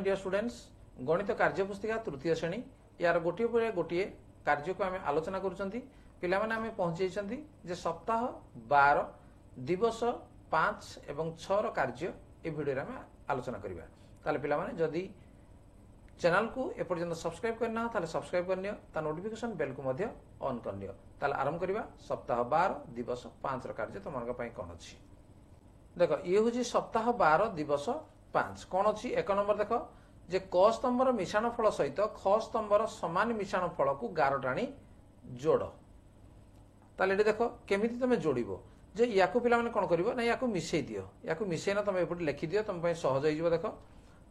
Dear students गणित कार्यपुस्तिका तृतीय श्रेणी यार गोटे पर गोटे कार्य को आम आलोचना करुँच पिला माने आम पहुंची जे सप्ताह 12 दिवस 5 एवं 6 रो कार्य ए वीडियो आम आलोचना करबा ताले पिला माने जदी चैनल को एपर्यंत सब्सक्राइब करना ताले सब्सक्राइब करनियो ता नोटिफिकेशन बेल को मध्य ऑन करनियो ताले आरंभ करबा सप्ताह 12 दिवस 5 रो कार्य तुमन पई कोन अछि देखो ये हूँ सप्ताह 12 दिवस 5 कौन अच्छी एक नंबर देख जे क स्तंभर मिश्रण फल सहित ख स्तंभर समान मिश्रण फल को गार टाणी जोड़ ताले देख केमी तुम जोड़ जे या पिला कौन कर ना या मिसई दियो या मिसेना तुम एपटे लिखिदियो तुम सहज हो देख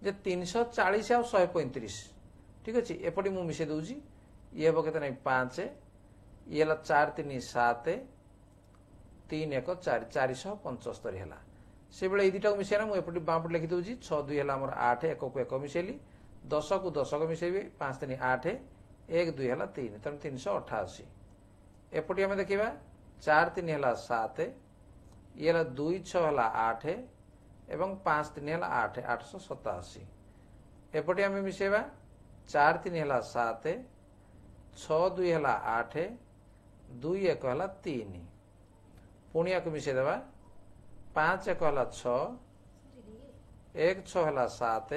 जे 340 आ 135 ठीक अच्छे एपटे मुझे मिसई दूसरी ये हम के 5 ये 4 3 7 3 1 4 475 है से बेले दुटा को मिसेना मुझे बापटे लिखी दूसरी 6 2 है 8 1 को 1 मिसेली 10 को 10 को मिसेबी 5 3 8 1 2 है 3 तेणु 388 एपटे आम देखा 4 3 है 7 ये 2 6 है 8 एवं 5 3 है 8 887 एपटे आम मिसेबा 4 3 है 7 6 2 है 8 2 1 है 3 पुणी या मिसेदेवा 5 1 है 6 1 6 है 7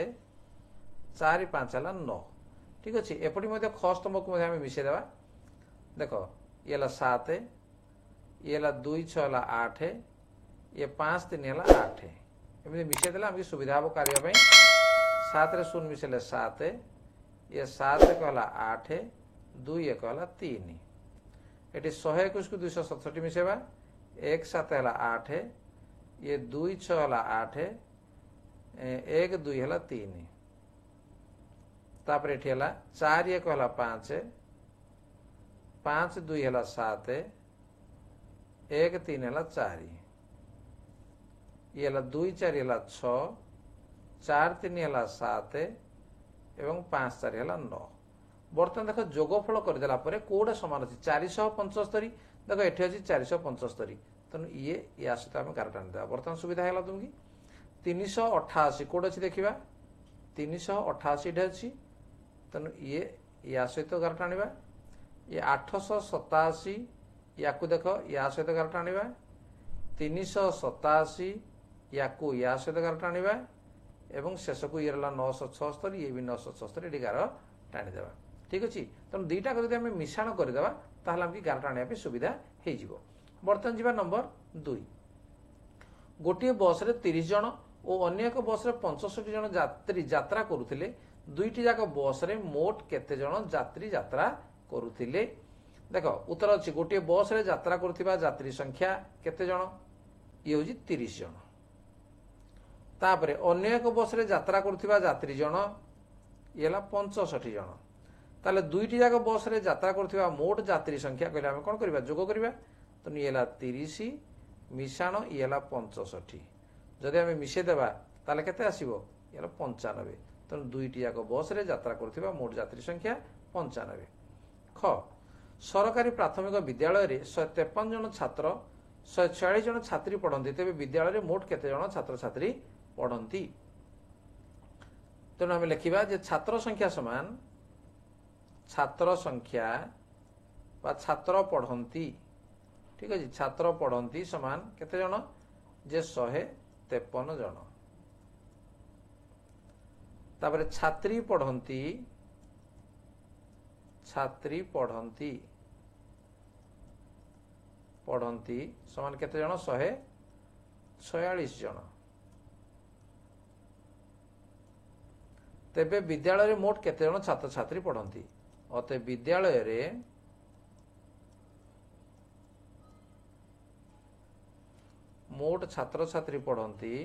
4 5 है 9 ठीक अच्छे एपटे ख स्तंभ को मिसेदेवा देख ये 7 ये 2 6 है 8 ये 5 3 है 8 एमती मिसेदेला आम सुविधा हम कार्य 7 रे 0 मिसेले 7 ये 7 1 है 8 2 1 है 3 ये 121 को 267 मिसेबा 1 7 है 8 ये 2 6 है 8 1 2 है 3 तापर ये 4 1 है 5 5 2 है 7 1 3 है 4 ये 2 4 है 6 4 3 है 7 एवं 5 4 है 9 बर्तमान देख जोगफल करदेला कौटा सामान अच्छी 475 देख ये अच्छी 475 तेणु ये या सहित आम गार टाणी देवा बर्तमान सुविधा है तुमको 388 कौट अच्छी देखा 388 अच्छी तेणु ये या सहित गार टाणा ये 887 या देख या सहित गार टाणा 387 या सहित गार टाणा एवं शेष को ये 976 ये भी 976 ये गार टाणीदे ठीक अच्छे तेणु दुईटा को आम मिश्रण करदे ताहले आमको गार टाणा सुविधा हो बर्तमान जी नंबर 2 गोटे बस रे 30 जन और अन्य एक बस रे 65 जन यात्री यात्रा करुथिले दुईटी जाक बस रे मोट केते जन यात्री यात्रा करुथिले देख उत्तर अच्छी गोटे बस रे यात्रा करुथिबा यात्री संख्या केते जन ये हूँ 30 जन तापरे अन्य एक बस रे यात्रा करुथिबा यात्री जन ये 65 जन ताले दुईटी जाक बस रे यात्रा करुथिबा मोट यात्री संख्या कहले आम कौन करबा जोग करबा तो ये 30 मिशाण ये 65 जदि आम मिसेदेवा ताले केते आसीबो ये 95 तेणु दुईटी जाक बस रे यात्रा करुथिबा मोट यात्री संख्या 95 ख सरकारी प्राथमिक विद्यालय रे 153 जन छात्र 146 जन छात्री पढ़ती तेज विद्यालय रे मोट केते जन छात्र छात्री पढ़ती तेणु आम लिखा छात्र संख्या समान छात्र संख्या बा छात्र पढ़ती ठीक है छात्र पढ़ती समान केते जन जे 153 जन तापर छात्री पढ़ती समान केते जन 146 जन तेबे विद्यालय रे मोट केते जन छात्र छात्री पढ़ती अतः विद्यालय रे मोट छात्र छात्री पढ़ती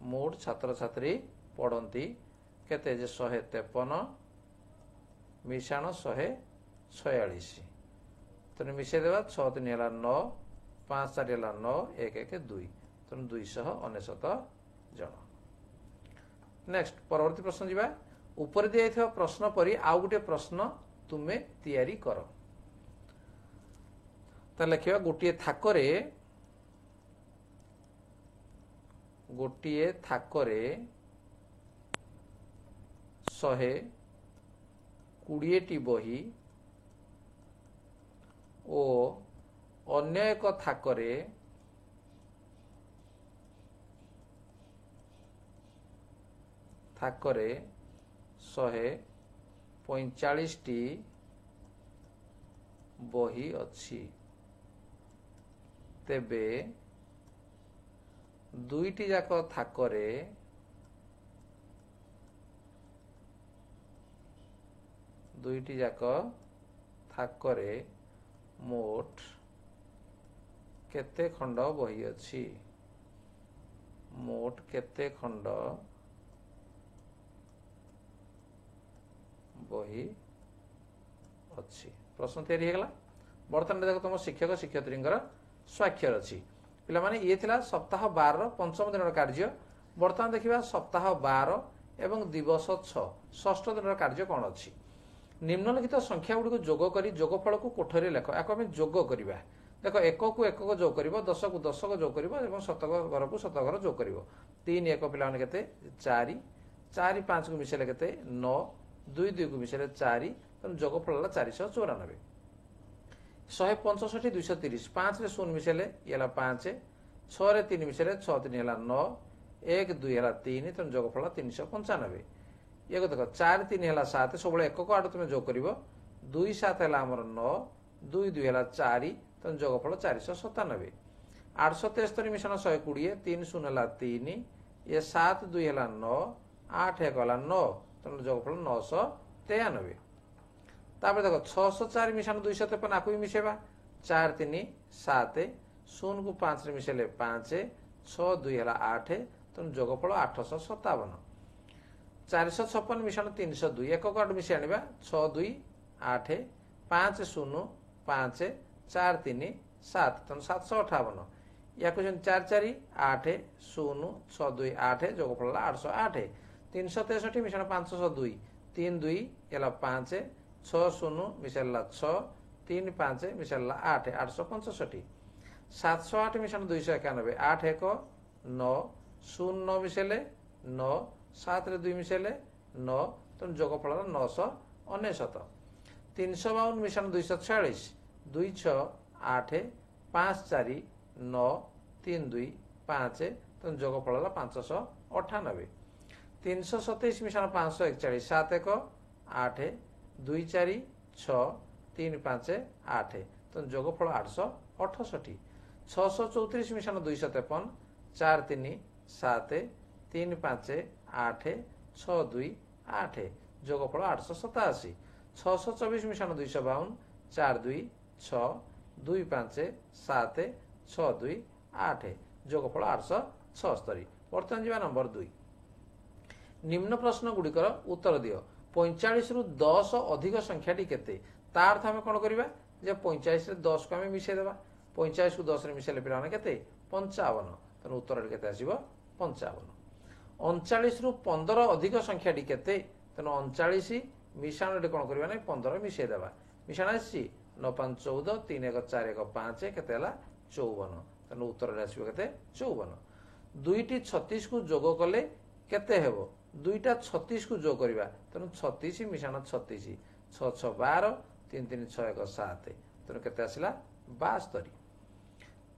मोट छात्र छात्री पढ़ती केते जे 153 मिशाण 146 तेणु मिसेदेवा 6 3 है 9 5 4 है 9 1 1 2 तेणु 299 जन नेक्स्ट परवर्ती प्रश्न जीवा ऊपर दिया प्रश्न परी आउ गोटे प्रश्न तुम्हें तैयारी कर तो लिखा गोटे थाकरे 120टी बही और अन्य एक थाकरे 145टी बही अच्छी तेबे दुईटी जाक थाकरे मोट केते खंड बही अच्छी मोट केते खंड बही अच्छी प्रश्न तैयारी होगा। बर्तमान देख तुम शिक्षक शिक्षयित्री स्वाक्षर अच्छी पिला माने ये थिला सप्ताह 12 पंचम दिन कार्य। बर्तमान देखिबा सप्ताह 12 एवं दिवस 6 षष्ठ दिन कार्य कौन अच्छी। निम्नलिखित संख्या गुड़ी जोग करी जोगफल को कोठरी लेख या जोग करवा। देख 1 को 1 को जोग कर 10 को 10 को जोग कर शतक घर को शतक घर जोग कर 3 1 पिला माने केते 4 4 5 को मिसेले केते 9 2 2 को मिसेले 4 तेणु जोगफल 494 165 230 5 रे 0 मिसेले ये 5 6 रे 3 मिसेले 6 3 है 9 1 2 है 3 तेणु जोगफल 395 ये देख 4 3 है 7 सब 1 को आड़ तुम जोग कर 2 7 है 9 2 2 है 4 तेणु जोगफल 497 873 मिशन 120 3 0 है 3 ये 7 2 है 9 8 1 है 9 तेणु जोगफल 993 तापर देख 604 मिशन 253 आपको भी मिसेबा 4 3 7 0 को 5 रे मिसेले 5 6 2 है 8 तेणु जोगफल 857 456 मिशन 302 1 को आठ मिसे आनिबा 6 2 8 5 0 5 4 3 7 तेणु 758 या 4 4 8 0 6 2 8 जोगफल 808 363 मिशन 502 3 2 है 5 6 0 मिसेला 6 3 5 मिसेला 8 865 708 मिशन 291 8 1 9 0 मिसेले 9 7 रे 2 मिसेले 9 तेणु जोगफल 999 352 मिशन 246 2 6 8 5 4 9 3 2 5 तेणु जोगफल 598 327 मिशन 541 7 1 8 2 4 6 3 5 8 तेणु जोगफल 868 634 मिशन 253 4 3 7 3 5 8 6 2 8 जोगफल 887 624 मिशन 252 4 2 6 2 5 7 6 2 8 जोगफल 876 बर्तमान जा नंबर 2 निम्न प्रश्न गुड़िकर उत्तर दियो 45 रु 10 अधिक संख्याटी केते ता अर्थ आम कौन करवा 45 रे 10 को आम मिसेई देबा 45 को 10 रे मिसेले पिला केते 55 तेणु उत्तर केते आसीबो 55 39 रु 15 अधिक संख्याटी केते तेणु 39 मिशाण कौन करवा 15 मिसेई देबा मिशाण आसी 9 5 14 3 1 4 1 5 केते हला 54 तेणु उत्तर आसीबो केते 54 दुईटी 36 को जोग कले केते हेबो दुईटा 36 को जोग करवा तेणु 36 मिशाण 36 6 6 12 3 3 6 1 7 तेणु केते आसिला 72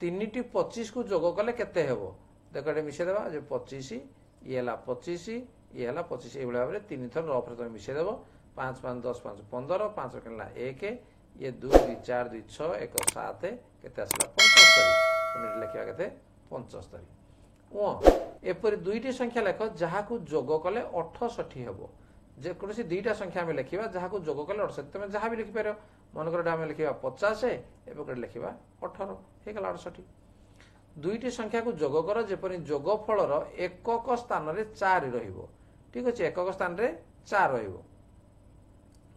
तीनिटी 25 को जोग कले केते हेबो देख ये मिसे देबा जे 25 ये हला 25 ये हला 25 ए भाव में 3 थर रफ रे तुम मिसे देबो 5 5 10 5 15 5 केला 1 ये 2 2 4 2 6 1 7 केते आसिला 75 तुम लिखिया केते 75 ओ एपरि दुईटी संख्या लेख जहाँ को जोग कले 68 हेबो जेकोसी दुईटा संख्या आम लिखा जहाँ को जोग कले 68 तुम जहाँ भी लिखिपार मनकर आम लिखा 50 एवं लिखा 18 होगा 68 दुईटी संख्या को जोग कर जेपरी जोगफल एकक स्थान रे 4 रहिबो ठीक अच्छे एकक स्थान रे 4 रहिबो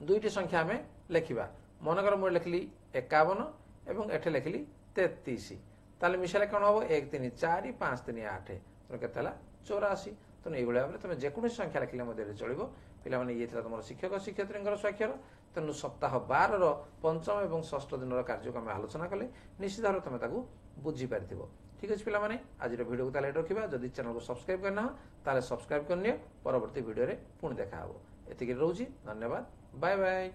दुईटी संख्या आम लिखा मनकर मुझे लिखली 51 एवं एठे लिखली 33 ताले मिसाले कौन हम 1 3 4 5 3 8 तेणु के 84 तेणु ये भाव में तुम जेकोसी संख्या लिखले मध्य चलो पे ये तुम शिक्षक शिक्षयित्री स्वाक्षर तेणु सप्ताह 12 पंचम और षष्ठ दिन कार्य को आम आलोचना कले निश्चित भाव तुम बुझीपार ठीक अच्छे पे आज भिडियो को ताले रखा जदि चैनल को सब्सक्राइब करना ताले सब्सक्राइब करनी परवर्ती भिडियो रे पुणी देखा हे एतिक रोची धन्यवाद बाय बाय।